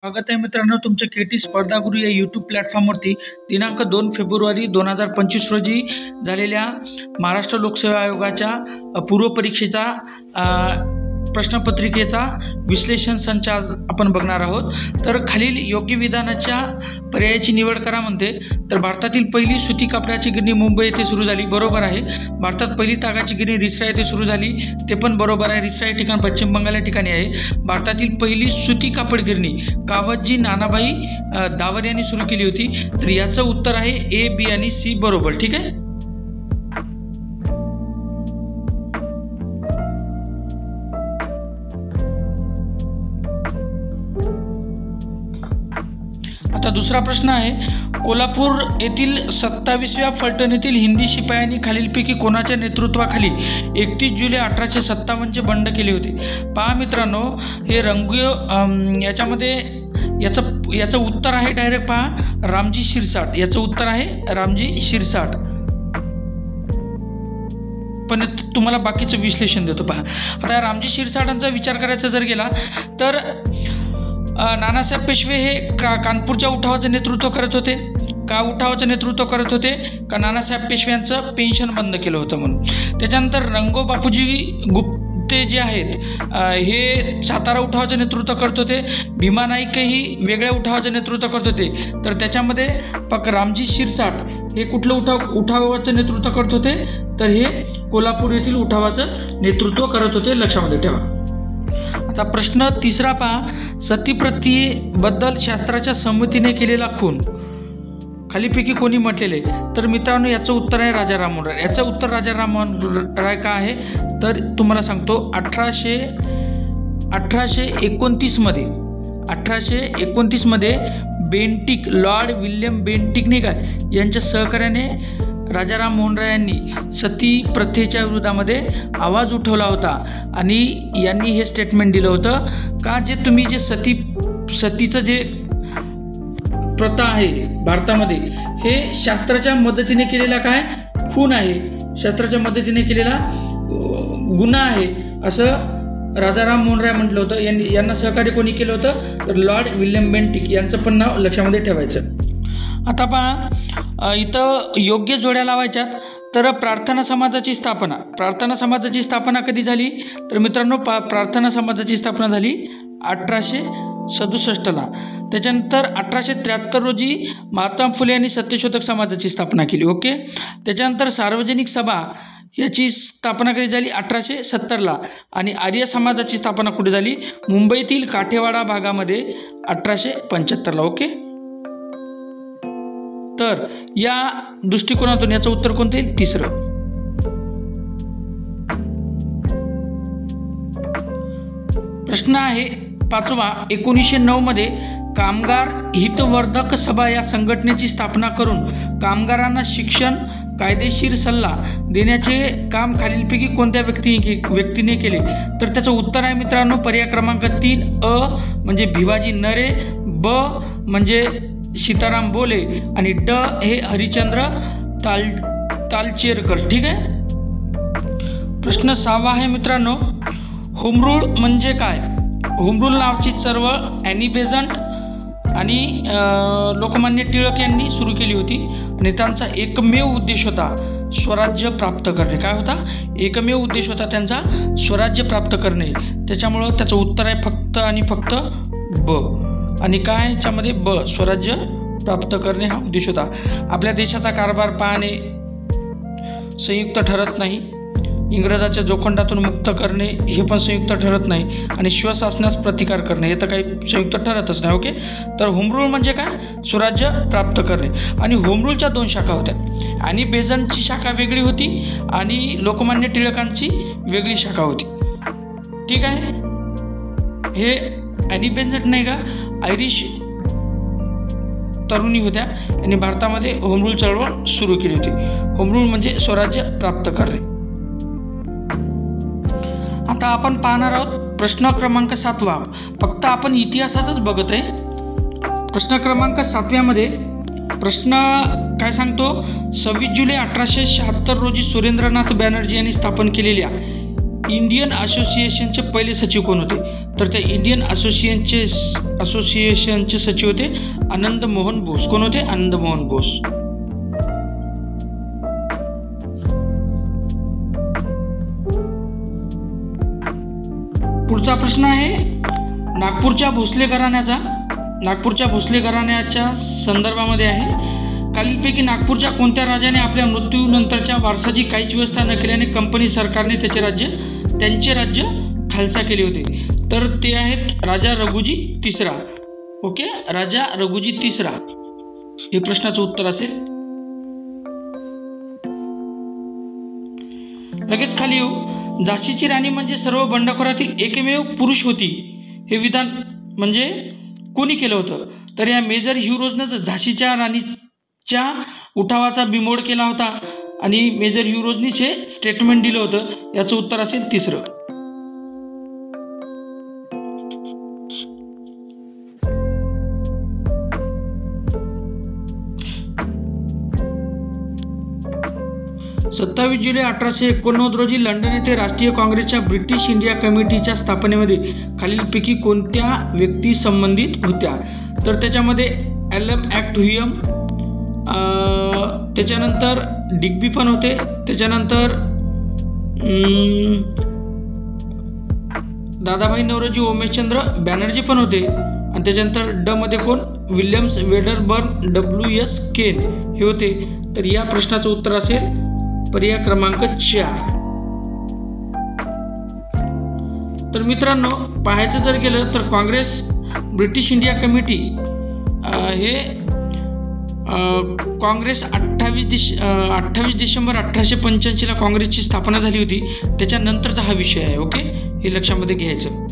स्वागत आहे मित्रांनो, तुमच्या केटी स्पर्धा गुरु या यूट्यूब प्लॅटफॉर्मवरती दिनांक 2 फेब्रुवारी 2025 रोजी झालेल्या महाराष्ट्र लोकसेवा आयोगाच्या पूर्वपरीक्षेचा प्रश्नपत्रिकेचा विश्लेषण संच आज आपण बघणार आहोत। तर खालील योग्य विधानाच्या पर्यायाची निवड करा म्हणते। तर भारतातील पहिली सुती कापडाची गिरणी मुंबई येथे सुरू झाली, बरोबर आहे। भारतात पहिली तागाची गिरणी रिसरा येथे सुरू झाली, ते पण बरोबर आहे। रिसरा हे ठिकाण पश्चिम बंगाल या ठिकाणी आहे। भारतातील पहिली सुती कापड गिरणी कावतजी नानाभाई दावर यांनी सुरू केली होती। तर याचं उत्तर आहे ए, बी आणि सी बरोबर, ठीक आहे। आता दुसरा प्रश्न आहे, कोल्हापूर येथील 27व्या फलटणीतील हिंदी शिपायांनी खालीलपैकी कोणाच्या नेतृत्वाखाली 31 जुलै 1857 बंड केले होते। पहा मित्रांनो, हे याच्यामध्ये याचं उत्तर आहे डायरेक्ट पहा रामजी शिरसाट। याचं उत्तर आहे रामजी शिरसाट, पण तुम्हाला बाकीचं विश्लेषण देतो पहा। आता रामजी शिरसाटांचा विचार करायचा जर गेला तर नानासाहेब पेशवे हे कानपूरच्या उठावाचं नेतृत्व करत होते का? उठावाचं नेतृत्व करत होते का नानासाहेब पेशवे यांचं पेन्शन बंद केलं होतं म्हणून। त्याच्यानंतर रंगो बापूजी गुप्ते जे आहेत हे सातारा उठावाचं नेतृत्व करत होते। भीमा नाईकही वेगळ्या उठावाचं नेतृत्व करत होते। तर त्याच्यामध्ये रामजी शिरसाट हे कुठलं उठावाचं नेतृत्व करत होते? तर हे कोल्हापूर येथील उठावाचं नेतृत्व करत होते, लक्षामध्ये ठेवा। आता प्रश्न तिसरा पहा, सतीप्रथेबद्दल शास्त्राच्या संमतीने केलेला खून खालीपैकी कोणी म्हटलेले? तर मित्रांनो, याचं उत्तर आहे राजा राममोहन राय। याचं उत्तर राजा राममोहन राय का आहे? तर तुम्हाला सांगतो 1829 मध्ये बेंटिक, लॉर्ड विल्यम बेंटिक नाही का, यांच्या सहकार्याने राजा राममोहन राय यांनी सती प्रथेच्या विरोधामध्ये आवाज उठवला होता आणि यांनी हे स्टेटमेंट दिलं होतं का जे तुम्ही जे सतीचं जे प्रथा आहे भारतामध्ये हे शास्त्राच्या मदतीने केलेला काय खून आहे, शास्त्राच्या मदतीने केलेला गुन्हा आहे, असं राजा राममोहन राय म्हटलं होतं। यांना सहकार्य कोणी केलं होतं? तर लॉर्ड विल्यम बेंटिक यांचं पण नाव लक्षामध्ये ठेवायचं। आता पहा, इथं योग्य जोड्या लावायच्यात। तर प्रार्थना समाजाची स्थापना कधी झाली? तर मित्रांनो, प्रार्थना समाजाची स्थापना झाली 1867ला। त्याच्यानंतर 1873 रोजी महात्मा फुले यांनी सत्यशोधक समाजाची स्थापना केली, ओके। त्याच्यानंतर सार्वजनिक सभा याची स्थापना कधी झाली? 1870ला। आणि आर्य समाजाची स्थापना कुठे झाली? मुंबईतील काठेवाडा भागामध्ये 1875ला, ओके। तर या दृष्टिकोनातून याचं उत्तर कोणतं येईल? तिसरं। प्रश्न आहे 5वा, 1909 मध्ये कामगार हितवर्धक सभा या संघटनेची स्थापना करून कामगारांना शिक्षण, कायदेशीर सल्ला देण्याचे काम खालीलपैकी कोणत्या व्यक्तीने केले? तर त्याचं उत्तर आहे मित्रांनो पर्याय क्रमांक 3 अ म्हणजे भिवाजी नरे, ब म्हणजे सीताराम बोले आणि ड हे हरिश्चंद्र तालचेरकर, ठीक आहे। प्रश्न 6वा आहे मित्रांनो, होमरूल म्हणजे काय? होमरूल नावाची चळवळ ॲनी बेझंट आणि लोकमान्य टिळक यांनी सुरू केली होती आणि त्यांचा एकमेव उद्देश होता स्वराज्य प्राप्त करणे। काय होता? एकमेव उद्देश होता त्यांचा स्वराज्य प्राप्त करणे। त्याच्यामुळं त्याचं उत्तर आहे फक्त आणि फक्त ब। आणि काय ह्याच्यामध्ये ब, स्वराज्य प्राप्त करणे हा उद्देश होता। आपल्या देशाचा कारभार पाहणे संयुक्त ठरत नाही, इंग्रजाच्या जोखंडातून मुक्त करणे हे पण संयुक्त ठरत नाही, आणि स्वशासनास प्रतिकार करणे हे तर काही संयुक्त ठरतच नाही, ओके। तर होमरूल म्हणजे काय? स्वराज्य प्राप्त करणे। आणि होमरूलच्या 2 शाखा होत्या, आणि बेझंटची शाखा वेगळी होती आणि लोकमान्य टिळकांची वेगळी शाखा होती, ठीक आहे। हे ॲनी बेझंट नाही का, आयरिश तरुणी होत्या आणि भारतामध्ये होमरूल चळवळ सुरू केली होती। होमरूल म्हणजे स्वराज्य प्राप्त करणे। आता आपण पाहणार आहोत प्रश्न क्रमांक 7वा। फक्त आपण इतिहासाचाच बघत आहे। प्रश्न क्रमांक 7व्यामध्ये प्रश्न काय सांगतो? 26 जुलै 1876 रोजी सुरेंद्रनाथ बॅनर्जी यांनी स्थापन केलेल्या इंडियन असोसिएशनचे पहिले सचिव कोण होते? तर त्या इंडियन असोसिएशनचे सचिव होते आनंद मोहन बोस. कोण होते? आनंद मोहन बोस. पुढचा प्रश्न आहे नागपूरच्या भोसले घराण्याच्या संदर्भामध्ये आहे. खालीलपैकी नागपूरच्या कोणत्या राजाने आपल्या मृत्यूनंतरच्या वारसाची काहीच व्यवस्था न केल्याने कंपनी सरकारने त्यांचे राज्य खालसा केले होते? तर ते आहेत राजा रघुजी तिसरा. ओके, राजा रघुजी तिसरा हे प्रश्नाचं उत्तर असेल. लगेच खाली येऊ. झाशीची राणी म्हणजे सर्व बंडखोरातील एकमेव पुरुष होती हे विधान म्हणजे कोणी केलं होतं? तर या मेजर ह्यू रोजनं झाशीच्या राणीच्या उठावाचा बिमोड केला होता आणि मेजर ह्यू रोजनीच हे स्टेटमेंट दिलं होतं. याचं उत्तर असेल तिसरं. सत्तावीस जुलै 1889 रोजी लंडन येथे राष्ट्रीय काँग्रेसच्या ब्रिटिश इंडिया कमिटीच्या स्थापनेमध्ये खालीलपैकी कोणत्या व्यक्ती संबंधित होत्या? तर त्याच्यामध्ये एलएम ॲक्ट ह्युम, त्याच्यानंतर डिग्बी पण होते, त्याच्यानंतर दादाभाई नौरोजी ओमेशचंद्र बॅनर्जी पण होते आणि त्याच्यानंतर ड मध्ये कोण? विल्यम्स वेडरबर्न WS केन हे होते. तर या प्रश्नाचं उत्तर असेल पर्याय क्रमांक 4. तर मित्रांनो पाहायचं जर गेलं तर काँग्रेस ब्रिटिश इंडिया कमिटी हे काँग्रेस 28 डिसेंबर 1885 काँग्रेसची स्थापना झाली होती. त्याच्यानंतरचा हा विषय आहे. ओके, हे लक्षामध्ये घ्यायचं.